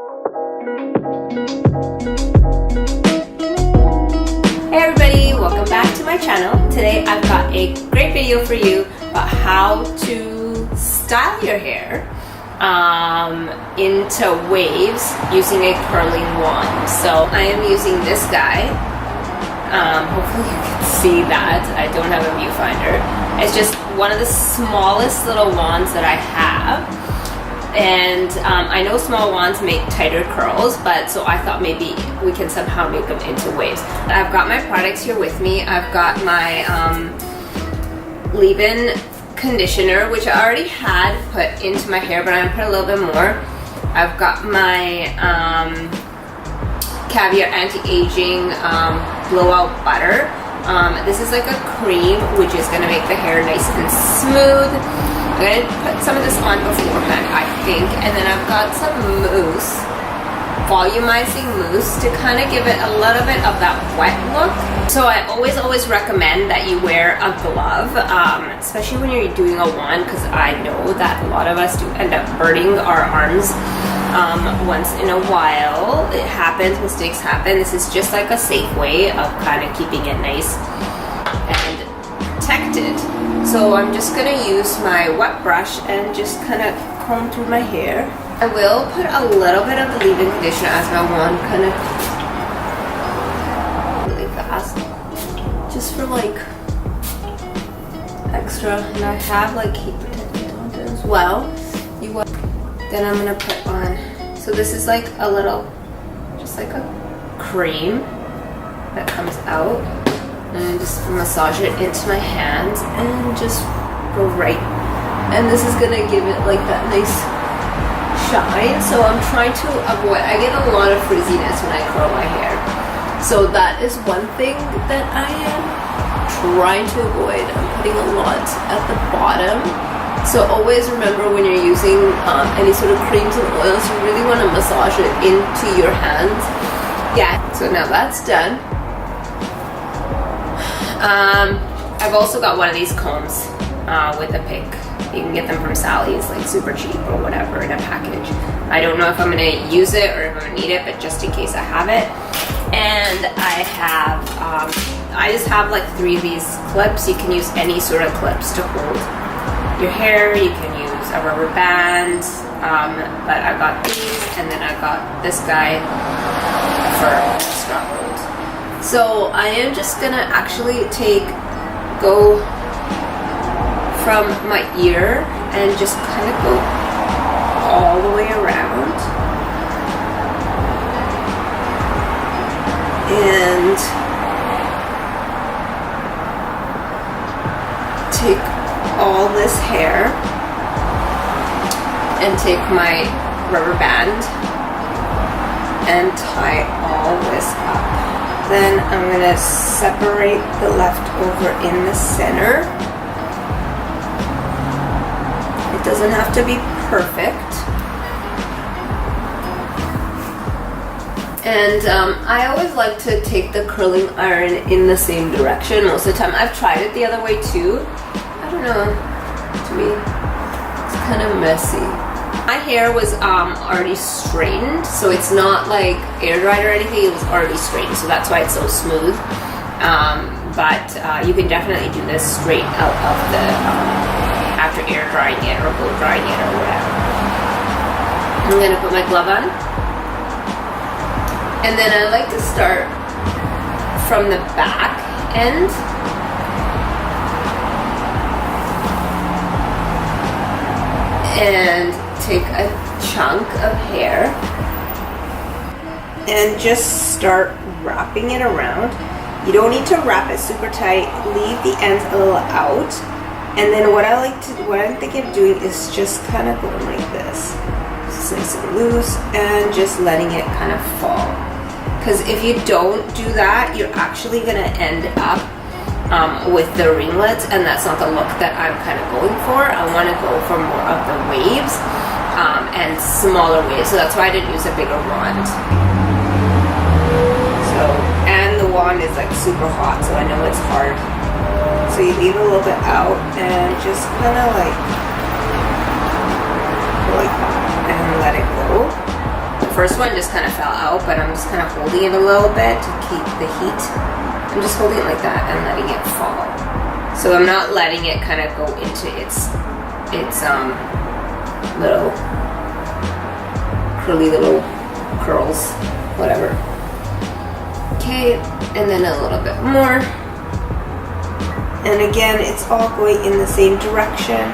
Hey everybody, welcome back to my channel. Today I've got a great video for you about how to style your hair into waves using a curling wand. So I am using this guy. Hopefully you can see that. I don't have a viewfinder. It's just one of the smallest little wands that I have. And I know small wands make tighter curls, but so I thought maybe we can somehow make them into waves. I've got my products here with me. I've got my leave-in conditioner, which I already had put into my hair, but I'm gonna put a little bit more. I've got my Caviar Anti-Aging Blowout Butter. This is like a cream, which is gonna make the hair nice and smooth. I'm going to put some of this on beforehand, I think, and then I've got some mousse, volumizing mousse, to kind of give it a little bit of that wet look. So I always recommend that you wear a glove, especially when you're doing a wand, because I know that a lot of us do end up burning our arms once in a while. It happens, mistakes happen. This is just like a safe way of kind of keeping it nice and protected. So I'm just going to use my wet brush and just kind of comb through my hair. I will put a little bit of the leave-in conditioner as my wand kind of really fast, just for like extra. And I have like heat protectant on it as well. Then I'm going to put on, so this is like a little, just like a cream that comes out. And just massage it into my hands and just go right. And this is gonna give it like that nice shine. So I'm trying to avoid, I get a lot of frizziness when I curl my hair. So that is one thing that I am trying to avoid. I'm putting a lot at the bottom. So always remember when you're using any sort of creams and oils, you really wanna massage it into your hands. Yeah, so now that's done. I've also got one of these combs with a pick. You can get them from Sally's, like super cheap or whatever, in a package. I don't know if I'm gonna use it or if I'm gonna need it, but just in case I have it. And I have, I just have like 3 of these clips. You can use any sort of clips to hold your hair. You can use a rubber band, but I've got these, and then I've got this guy for strap hold. So I am just gonna actually go from my ear and just kind of go all the way around. And take all this hair and take my rubber band and tie all this up. Then I'm going to separate the leftover in the center. It doesn't have to be perfect. And I always like to take the curling iron in the same direction most of the time. I've tried it the other way too. I don't know. To me, it's kind of messy. My hair was already straightened, so it's not like air dried or anything. It was already straightened, so that's why it's so smooth. But you can definitely do this straight out of the after air drying it or blow drying it or whatever. I'm gonna put my glove on, and then I like to start from the back end. And take a chunk of hair and just start wrapping it around. You don't need to wrap it super tight. Leave the ends a little out. And then what I'm thinking of doing is just kind of going like this. Just nice and loose, and just letting it kind of fall. Because if you don't do that, you're actually gonna end up with the ringlets, and that's not the look that I'm kind of going for. I want to go for more of the waves and smaller waves, so that's why I didn't use a bigger wand. So, and the wand is like super hot, so I know it's hard. So you leave a little bit out and just kind of like that and let it go. first one just kind of fell out, but I'm just kind of holding it a little bit to keep the heat. I'm just holding it like that and letting it fall. So I'm not letting it kind of go into its little curly little curls, whatever. Okay, and then a little bit more. And again, it's all going in the same direction.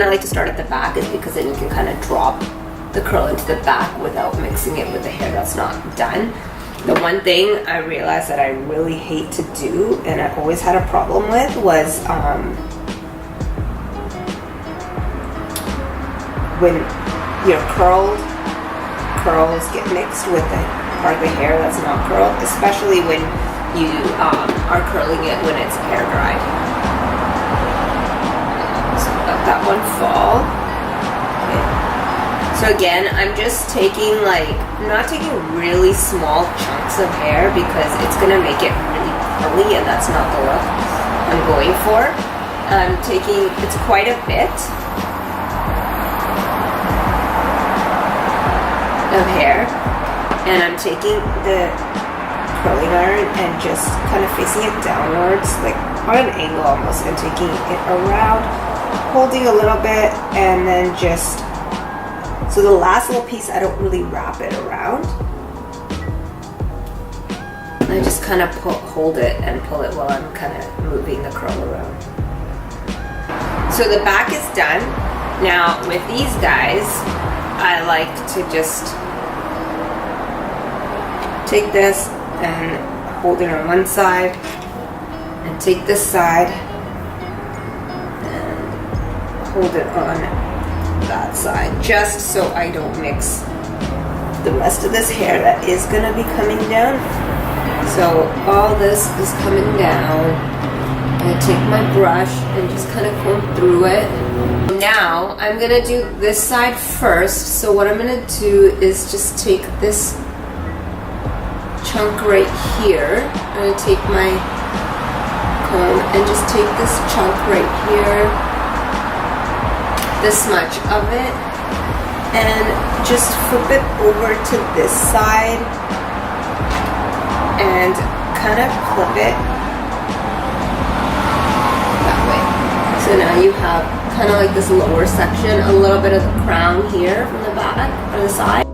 I like to start at the back is because then you can kind of drop the curl into the back without mixing it with the hair that's not done. The one thing I realized that I really hate to do, and I always had a problem with, was when your curls get mixed with the part of the hair that's not curled, especially when you are curling it when it's hair dried. That one fall. Okay. So again, I'm just taking I'm not taking really small chunks of hair because it's gonna make it really curly and that's not the look I'm going for. I'm taking, it's quite a bit of hair, and I'm taking the curling iron and just kind of facing it downwards, like on an angle almost, and taking it around, holding a little bit, and then just, so the last little piece I don't really wrap it around. I just kind of hold it and pull it while I'm kind of moving the curl around. So the back is done. Now with these guys, I like to just take this and hold it on one side and take this side hold it on that side, just so I don't mix the rest of this hair that is going to be coming down. So all this is coming down. I take my brush and just kind of comb through it. Now I'm going to do this side first. So what I'm going to do is just take this chunk right here. I'm going to take my comb and just take this chunk right here, this much of it, and just flip it over to this side and kind of clip it that way. So now you have kind of like this lower section, a little bit of the crown here from the back or the side.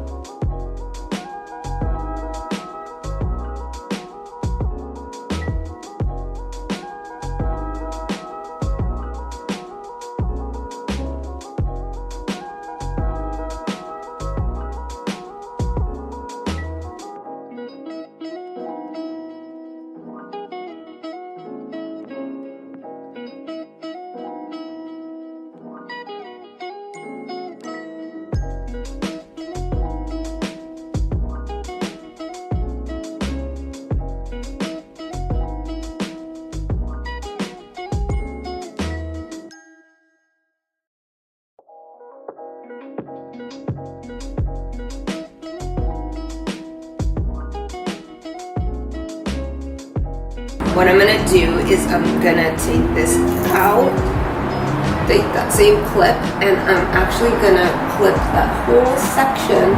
What I'm gonna do is I'm gonna take this out, take that same clip, and I'm actually gonna clip that whole section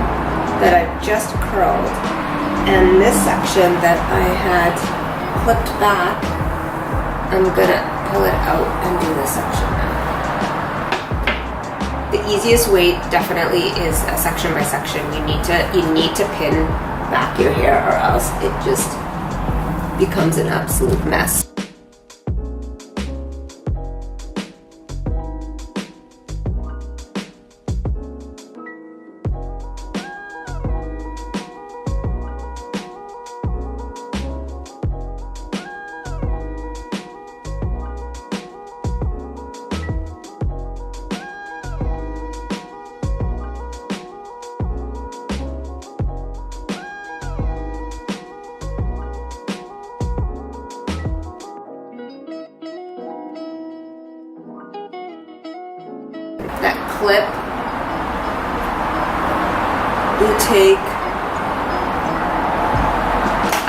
that I just curled, and this section that I had clipped back, I'm gonna pull it out and do this section now. The easiest way definitely is a section by section. You need to pin back your hair, or else it just becomes an absolute mess. That clip you take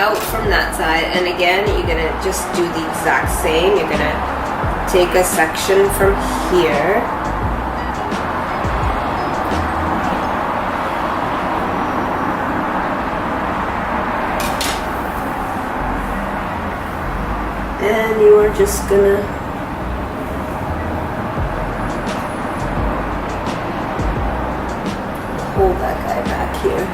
out from that side, and again you're gonna just do the exact same. You're gonna take a section from here, and you are just gonna hold that guy back here.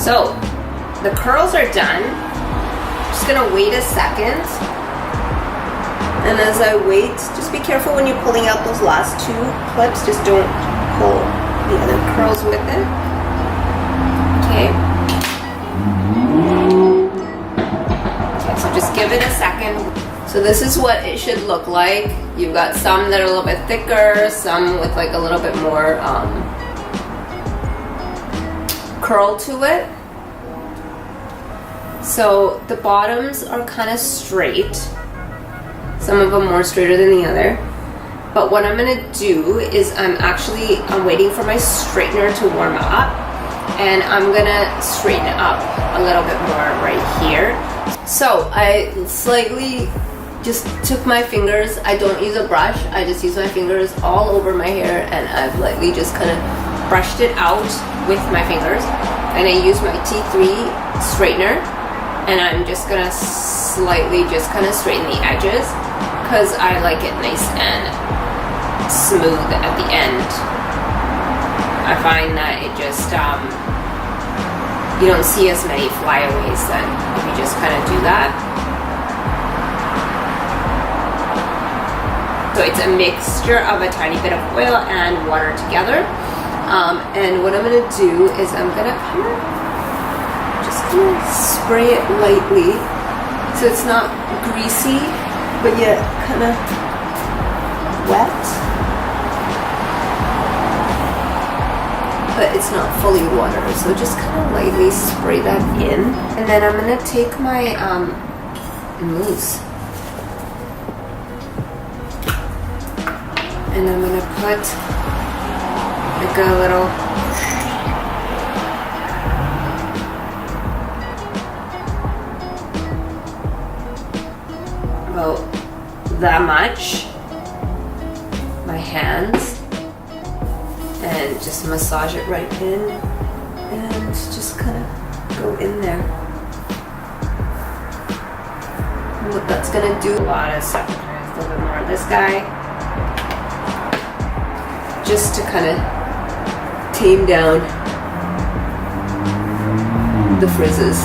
So the curls are done. Just gonna wait a second. And as I wait, just be careful when you're pulling out those last two clips. Just don't pull the other curls with it. Okay. Okay, so just give it a second. So this is what it should look like. You've got some that are a little bit thicker, some with like a little bit more curl to it. So the bottoms are kind of straight, some of them more straighter than the other. But what I'm gonna do is I'm waiting for my straightener to warm up, and I'm gonna straighten it up a little bit more right here. So I slightly just took my fingers, I don't use a brush, I just use my fingers all over my hair, and I've lightly just kind of brushed it out with my fingers. And I use my T3 straightener, and I'm just gonna slightly just kind of straighten the edges because I like it nice and smooth at the end. I find that it just, you don't see as many flyaways then if you just kind of do that. So it's a mixture of a tiny bit of oil and water together. And what I'm gonna do is I'm gonna just spray it lightly so it's not greasy but yet kind of wet, but it's not fully water, so just kind of lightly spray that in. And then I'm gonna take my mousse and I'm gonna put like a little about that much, my hands, and just massage it right in and just kind of go in there. it's gonna do a lot of stuff. A little bit more of this guy, just to kind of tame down the frizzes.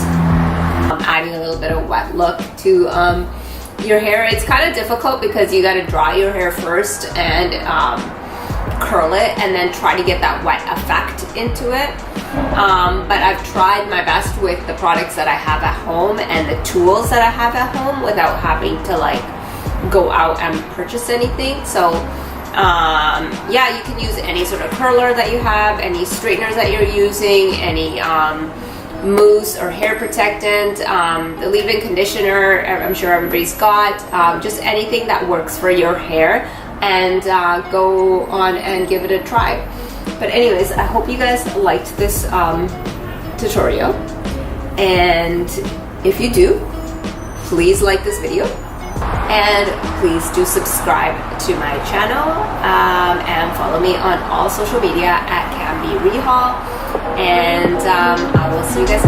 I'm adding a little bit of wet look to your hair. It's kind of difficult because you got to dry your hair first and curl it, and then try to get that wet effect into it. But I've tried my best with the products that I have at home and the tools that I have at home without having to like go out and purchase anything. So yeah, you can use any sort of curler that you have, any straighteners that you're using, any mousse or hair protectant, the leave-in conditioner, I'm sure everybody's got, just anything that works for your hair, and go on and give it a try. But anyways, I hope you guys liked this tutorial, and if you do, please like this video, and please do subscribe to my channel, and follow me on all social media at Camby Rehal, and I will see you guys